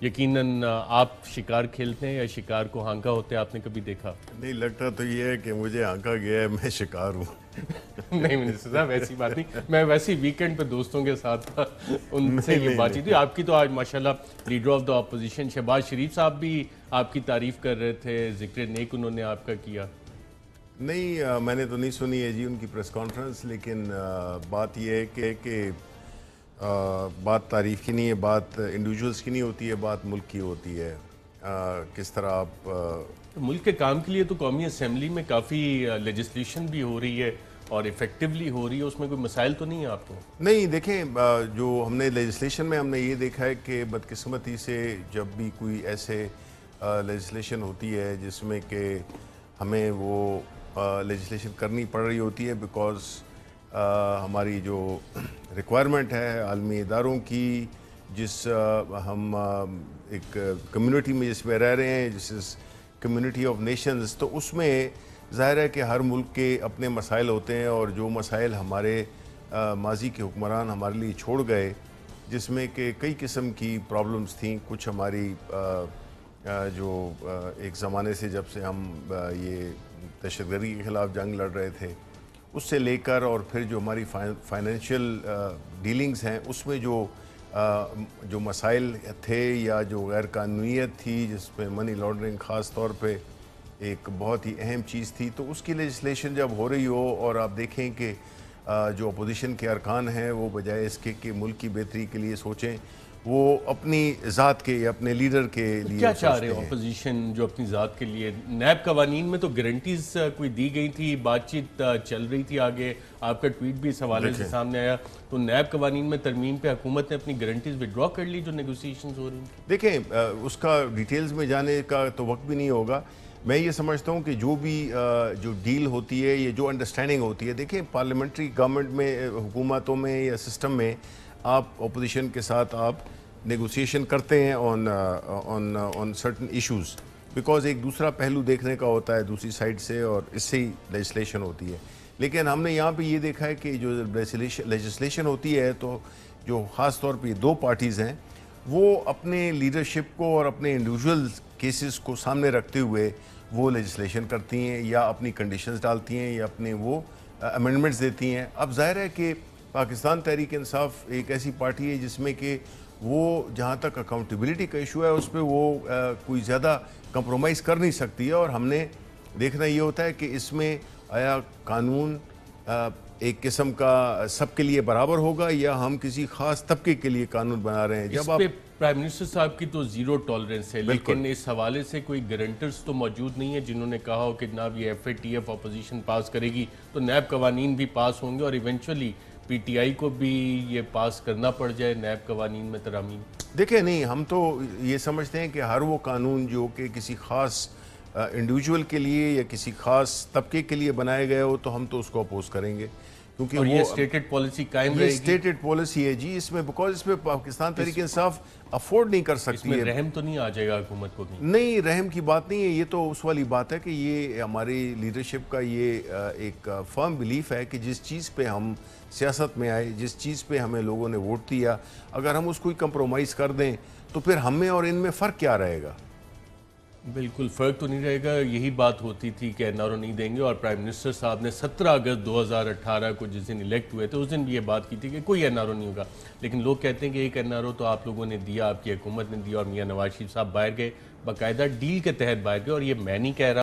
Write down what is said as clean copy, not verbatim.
یقیناً آپ شکار کھیلتے ہیں یا شکار کو ہانکا ہوتے ہیں، آپ نے کبھی دیکھا؟ نہیں، لگتا تو یہ ہے کہ مجھے ہانکا گیا ہے، میں شکار ہوں۔ نہیں منسٹر صاحب ایسی بات نہیں، میں ویسے ویکینڈ پہ دوستوں کے ساتھ تھا، ان سے نہیں یہ نہیں بات چیت نہیں تھی۔ آپ کی تو آج ماشاءاللہ leader of the opposition Shehbaz Sharif sahab بھی آپ کی تعریف کر رہے تھے، ذکر نیک انہوں نے آپ کا کیا۔ نہیں، میں نے تو نہیں سنی ہے جی ان کی پریس کانفرنس، لیکن بات یہ ہے کہ بات تعریف کی نہیں ہے، بات انڈیویجولز کی نہیں ہوتی ہے، بات ملک کی ہوتی ہے۔ کس طرح آپ ملک کے کام کے لیے تو قومی اسمبلی میں کافی لیجسلیشن بھی ہو رہی ہے اور ایفیکٹیولی ہو رہی ہے، اس میں کوئی مسائل تو نہیں ہے آپ کو؟ نہیں دیکھیں، جو ہم نے لیجسلیشن میں ہم نے یہ دیکھا ہے کہ بدقسمتی سے جب بھی کوئی ایسے لیجسلیشن ہوتی ہے جس میں کہ ہمیں وہ لیجسلیشن کرنی پڑ رہی ہوتی ہے بیکاز ہماری جو ریکوائرمنٹ ہے عالمی اداروں کی، جس ہم ایک کمیونٹی میں جس میں رہ رہے ہیں، جس از کمیونٹی آف نیشنز، تو اس میں ظاہر ہے کہ ہر ملک کے اپنے مسائل ہوتے ہیں، اور جو مسائل ہمارے ماضی کے حکمران ہمارے لیے چھوڑ گئے، جس میں کہ کئی قسم کی پرابلمز تھیں، کچھ ہماری جو ایک زمانے سے جب سے ہم یہ دہشت گردی کے خلاف جنگ لڑ رہے تھے اس سے لے کر، اور پھر جو ہماری فائنینشیل ڈیلنگز ہیں اس میں جو مسائل تھے یا جو غیر قانونیت تھی، جس میں منی لانڈرنگ خاص طور پہ ایک بہت ہی اہم چیز تھی، تو اس کی لیجسلیشن جب ہو رہی ہو اور آپ دیکھیں کہ جو اپوزیشن کے ارکان ہیں وہ بجائے اس کے کہ ملک کی بہتری کے لیے سوچیں، وہ اپنی ذات کے یا اپنے لیڈر کے لیے کیا چاہ رہے سوچتے ہو ہیں۔ اپوزیشن جو اپنی ذات کے لیے؟ نیب قوانین میں تو گارنٹیز کوئی دی گئی تھی، بات چیت چل رہی تھی آگے، آپ کا ٹویٹ بھی اس حوالے سے سامنے آیا، تو نیب قوانین میں ترمیم پہ حکومت نے اپنی گارنٹیز وڈرا کر لی جو نیگوسیشنز ہو رہی ہیں؟ دیکھیں، اس کا ڈیٹیلز میں جانے کا تو وقت بھی نہیں ہوگا۔ میں یہ سمجھتا ہوں کہ جو بھی جو ڈیل ہوتی ہے یا جو انڈرسٹینڈنگ ہوتی ہے، دیکھیں پارلیمنٹری گورنمنٹ میں، حکومتوں میں یا سسٹم میں آپ اپوزیشن کے ساتھ آپ نیگوسیشن کرتے ہیں آن سرٹن ایشوز، بیکاز ایک دوسرا پہلو دیکھنے کا ہوتا ہے دوسری سائڈ سے، اور اس سے ہی لیجسلیشن ہوتی ہے۔ لیکن ہم نے یہاں پہ یہ دیکھا ہے کہ جو لیجسلیشن ہوتی ہے تو جو خاص طور پہ دو پارٹیز ہیں وہ اپنے لیڈرشپ کو اور اپنے انڈیویجول کیسز کو سامنے رکھتے ہوئے وہ لیجسلیشن کرتی ہیں یا اپنی کنڈیشنز ڈالتی ہیں یا اپنے وہ امینڈمنٹس دیتی ہیں۔ اب ظاہر ہے کہ پاکستان تحریک انصاف ایک ایسی پارٹی ہے جس میں کہ وہ جہاں تک اکاؤنٹیبلٹی کا ایشو ہے اس پہ وہ کوئی زیادہ کمپرومائز کر نہیں سکتی ہے، اور ہم نے دیکھنا یہ ہوتا ہے کہ اس میں آیا قانون ایک قسم کا سب کے لیے برابر ہوگا یا ہم کسی خاص طبقے کے لیے قانون بنا رہے ہیں۔ اس پہ پرائم منسٹر صاحب کی تو زیرو ٹالرنس ہے، لیکن اس حوالے سے کوئی گارنٹرز تو موجود نہیں ہے جنہوں نے کہا ہو کہ جناب یہ F A T F opposition pass کرے گی تو نیب قوانین بھی پاس ہوں گے اور ایونچولی پی ٹی آئی کو بھی یہ پاس کرنا پڑ جائے نیب قوانین میں ترامیم؟ دیکھیں، نہیں، ہم تو یہ سمجھتے ہیں کہ ہر وہ قانون جو کہ کسی خاص انڈیویجول کے لیے یا کسی خاص طبقے کے لیے بنائے گئے ہو تو ہم تو اس کو اپوز کریں گے، کیونکہ اور وہ یہ اسٹیٹڈ پالیسی قائم رہے یہ گی؟ اسٹیٹڈ پالیسی ہے جی، اس میں بیکاز اس میں پاکستان تحریک انصاف افورڈ نہیں کر اس سکتی میں ہے۔ رحم تو نہیں آ جائے گا حکومت کو کہیں؟ نہیں، رحم کی بات نہیں ہے، یہ تو اس والی بات ہے کہ یہ ہماری لیڈرشپ کا یہ ایک فرم بلیف ہے کہ جس چیز پہ ہم سیاست میں آئے، جس چیز پہ ہمیں لوگوں نے ووٹ دیا، اگر ہم اس کو کمپرومائز کر دیں تو پھر ہمیں اور ان میں فرق کیا رہے گا؟ بالکل فرق تو نہیں رہے گا، یہی بات ہوتی تھی کہ این آر او نہیں دیں گے، اور پرائم منسٹر صاحب نے 17 اگست 2018 کو جس دن الیکٹ ہوئے تھے اس دن بھی یہ بات کی تھی کہ کوئی این آر او نہیں ہوگا، لیکن لوگ کہتے ہیں کہ ایک این آر او تو آپ لوگوں نے دیا، آپ کی حکومت نے دیا، اور میاں نواز شریف صاحب باہر گئے، باقاعدہ ڈیل کے تحت باہر گئے، اور یہ میں نہیں کہہ رہا